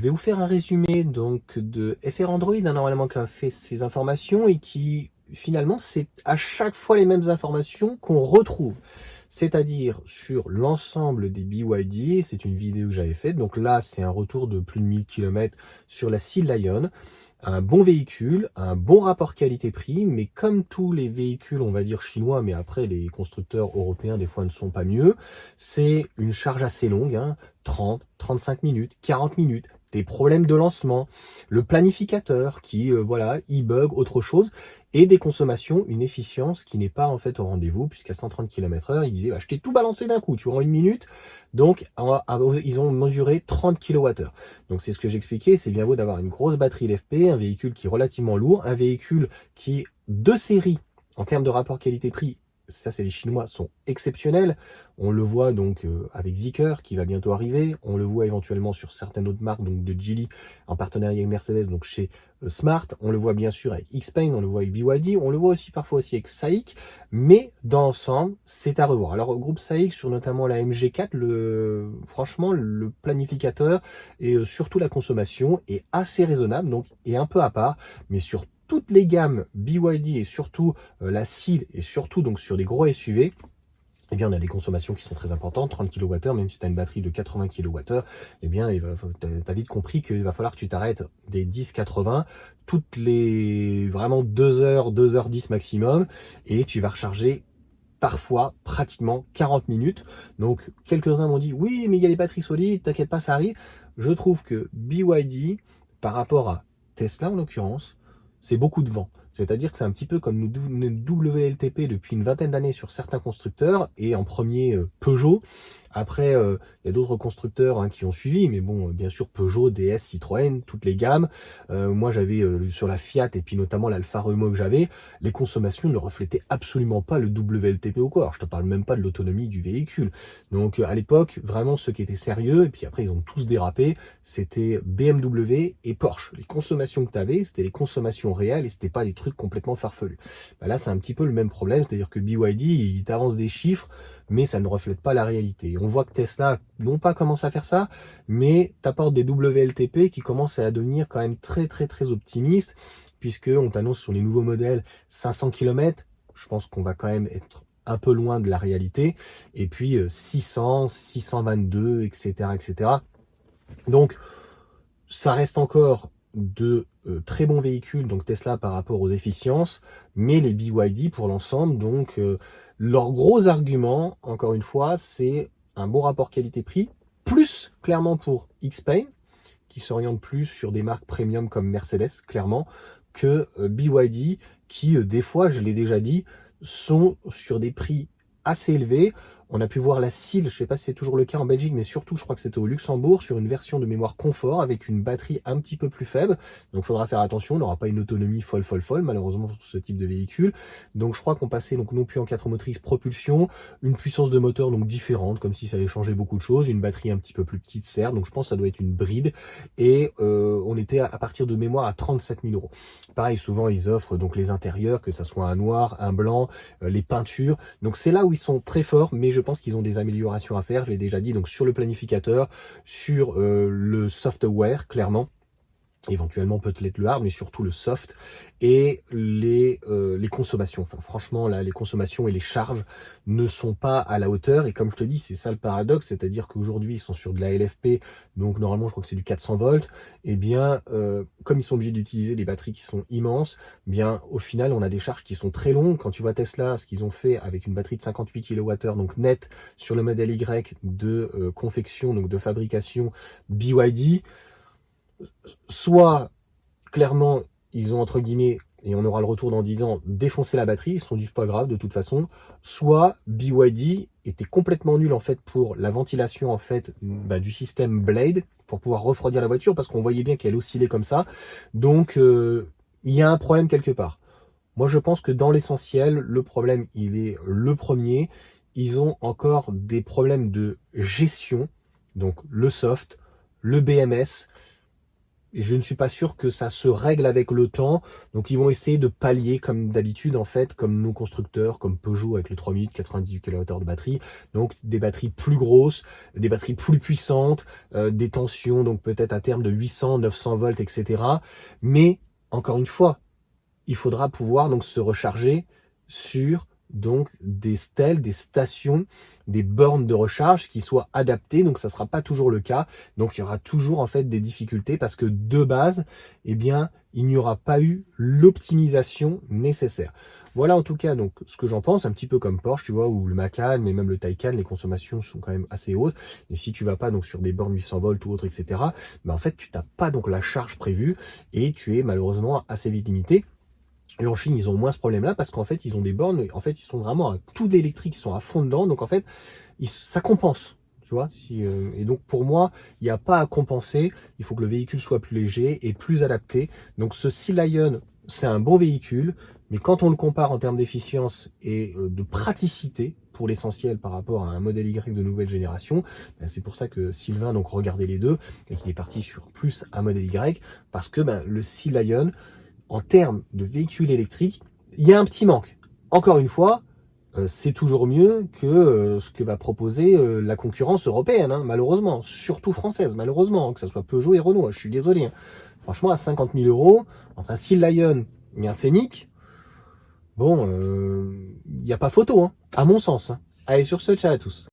vais vous faire un résumé donc de FR Android, normalement qui a fait ces informations et qui finalement c'est à chaque fois les mêmes informations qu'on retrouve. C'est-à-dire sur l'ensemble des BYD, c'est une vidéo que j'avais faite, donc là c'est un retour de plus de 1000 km sur la Sea Lion. Un bon véhicule, un bon rapport qualité-prix, mais comme tous les véhicules, on va dire chinois, mais après les constructeurs européens des fois ne sont pas mieux, c'est une charge assez longue, 30, 35 minutes, 40 minutes, des problèmes de lancement, le planificateur qui, il bug, autre chose, et des consommations, une efficience qui n'est pas en fait au rendez-vous, puisqu'à 130 km/h, il disait, je t'ai tout balancé d'un coup, tu auras une minute, donc ils ont mesuré 30 kWh. Donc c'est ce que j'expliquais, c'est bien beau d'avoir une grosse batterie LFP, un véhicule qui est relativement lourd, un véhicule qui, de série, en termes de rapport qualité-prix, ça c'est les Chinois, sont exceptionnels. On le voit donc avec Zeekr qui va bientôt arriver, on le voit éventuellement sur certaines autres marques, donc de Geely en partenariat avec Mercedes, donc chez Smart, on le voit bien sûr avec Xpeng, on le voit avec BYD, on le voit aussi parfois aussi avec SAIC, mais dans l'ensemble, c'est à revoir. Alors groupe SAIC sur notamment la MG4, franchement le planificateur et surtout la consommation est assez raisonnable, donc est un peu à part, mais sur toutes les gammes BYD et surtout la Seal et surtout donc sur des gros SUV, eh bien, on a des consommations qui sont très importantes, 30 kWh, même si tu as une batterie de 80 kWh, eh bien, tu as vite compris qu'il va falloir que tu t'arrêtes des 10-80 toutes les vraiment 2 heures, 2h10 maximum, et tu vas recharger parfois pratiquement 40 minutes. Donc, quelques-uns m'ont dit, oui, mais il y a les batteries solides, t'inquiète pas, ça arrive. Je trouve que BYD, par rapport à Tesla en l'occurrence, c'est beaucoup de vent. C'est-à-dire que c'est un petit peu comme nous WLTP depuis une vingtaine d'années sur certains constructeurs, et en premier Peugeot. Après, il y a d'autres constructeurs qui ont suivi, mais bon, bien sûr Peugeot, DS, Citroën, toutes les gammes. Moi j'avais sur la Fiat et puis notamment l'Alfa Romeo que j'avais, les consommations ne reflétaient absolument pas le WLTP ou quoi. Alors, je te parle même pas de l'autonomie du véhicule. Donc à l'époque, vraiment ceux qui étaient sérieux, et puis après ils ont tous dérapé, c'était BMW et Porsche. Les consommations que tu avais, c'était les consommations réelles et c'était pas des trucs complètement farfelus. Là, c'est un petit peu le même problème, c'est-à-dire que BYD, il t'avance des chiffres, mais ça ne reflète pas la réalité. On voit que Tesla, non pas commence à faire ça, mais t'apporte des WLTP qui commencent à devenir quand même très très très optimistes, puisqu'on t'annonce sur les nouveaux modèles 500 km, je pense qu'on va quand même être un peu loin de la réalité, et puis 600, 622, etc., etc. Donc, ça reste encore de très bons véhicules, donc Tesla par rapport aux efficiences, mais les BYD pour l'ensemble, donc leur gros argument, encore une fois, c'est un bon rapport qualité-prix, plus clairement pour Xpeng, qui s'oriente plus sur des marques premium comme Mercedes, clairement, que BYD, qui des fois, je l'ai déjà dit, sont sur des prix assez élevés. On a pu voir la Seal, je ne sais pas si c'est toujours le cas en Belgique, mais surtout je crois que c'était au Luxembourg, sur une version de mémoire confort avec une batterie un petit peu plus faible. Donc il faudra faire attention, on n'aura pas une autonomie folle malheureusement pour ce type de véhicule. Donc je crois qu'on passait donc non plus en 4 motrices propulsion, une puissance de moteur donc différente, comme si ça allait changer beaucoup de choses, une batterie un petit peu plus petite certes, donc je pense que ça doit être une bride, et on était à partir de mémoire à 37 000 euros. Pareil, souvent ils offrent donc les intérieurs, que ça soit un noir, un blanc, les peintures, donc c'est là où ils sont très forts, mais je pense qu'ils ont des améliorations à faire, je l'ai déjà dit, donc sur le planificateur, sur le software, clairement, éventuellement peut-être le hard, mais surtout le soft, et les consommations. Enfin, franchement, là, les consommations et les charges ne sont pas à la hauteur, et comme je te dis, c'est ça le paradoxe, c'est-à-dire qu'aujourd'hui, ils sont sur de la LFP, donc normalement, je crois que c'est du 400 volts, et bien, comme ils sont obligés d'utiliser des batteries qui sont immenses, bien, au final, on a des charges qui sont très longues. Quand tu vois Tesla, ce qu'ils ont fait avec une batterie de 58 kWh, donc net, sur le modèle Y de confection, donc de fabrication BYD, soit clairement ils ont entre guillemets, et on aura le retour dans 10 ans, défoncé la batterie, ils se sont dit pas grave de toute façon, soit BYD était complètement nul en fait pour la ventilation en fait du système Blade pour pouvoir refroidir la voiture, parce qu'on voyait bien qu'elle oscillait comme ça, donc il y a un problème quelque part. Moi je pense que dans l'essentiel, le problème il est le premier, ils ont encore des problèmes de gestion, donc le soft, le BMS, je ne suis pas sûr que ça se règle avec le temps. Donc ils vont essayer de pallier comme d'habitude en fait, comme nos constructeurs, comme Peugeot avec le 3 minutes 98 kWh de batterie. Donc des batteries plus grosses, des batteries plus puissantes, des tensions donc peut-être à terme de 800, 900 volts, etc. Mais encore une fois, il faudra pouvoir donc se recharger sur donc des stèles, des stations, des bornes de recharge qui soient adaptées. Donc ça sera pas toujours le cas. Donc il y aura toujours en fait des difficultés parce que de base, eh bien, il n'y aura pas eu l'optimisation nécessaire. Voilà en tout cas donc ce que j'en pense, un petit peu comme Porsche, tu vois, ou le Macan, mais même le Taycan, les consommations sont quand même assez hautes. Et si tu vas pas donc sur des bornes 800 volts ou autres, etc., ben en fait tu n'as pas donc la charge prévue et tu es malheureusement assez vite limité. Et en Chine, ils ont moins ce problème-là parce qu'en fait, ils ont des bornes, en fait, ils sont vraiment à tout d'électrique, ils sont à fond dedans. Donc en fait, ça compense. Tu vois, et donc pour moi, il n'y a pas à compenser. Il faut que le véhicule soit plus léger et plus adapté. Donc ce Sea Lion, c'est un bon véhicule, mais quand on le compare en termes d'efficience et de praticité, pour l'essentiel par rapport à un modèle Y de nouvelle génération, ben, c'est pour ça que Sylvain donc regardait les deux et qu'il est parti sur plus un modèle Y, parce que ben, le Sea Lion, en termes de véhicules électriques, il y a un petit manque. Encore une fois, c'est toujours mieux que ce que va proposer la concurrence européenne, hein, malheureusement, surtout française, malheureusement, hein, que ce soit Peugeot et Renault, hein, je suis désolé. Hein. Franchement, à 50 000 euros, entre un Sea Lion et un Scénic, bon, il n'y a pas photo, hein, à mon sens. Hein. Allez, sur ce, ciao à tous.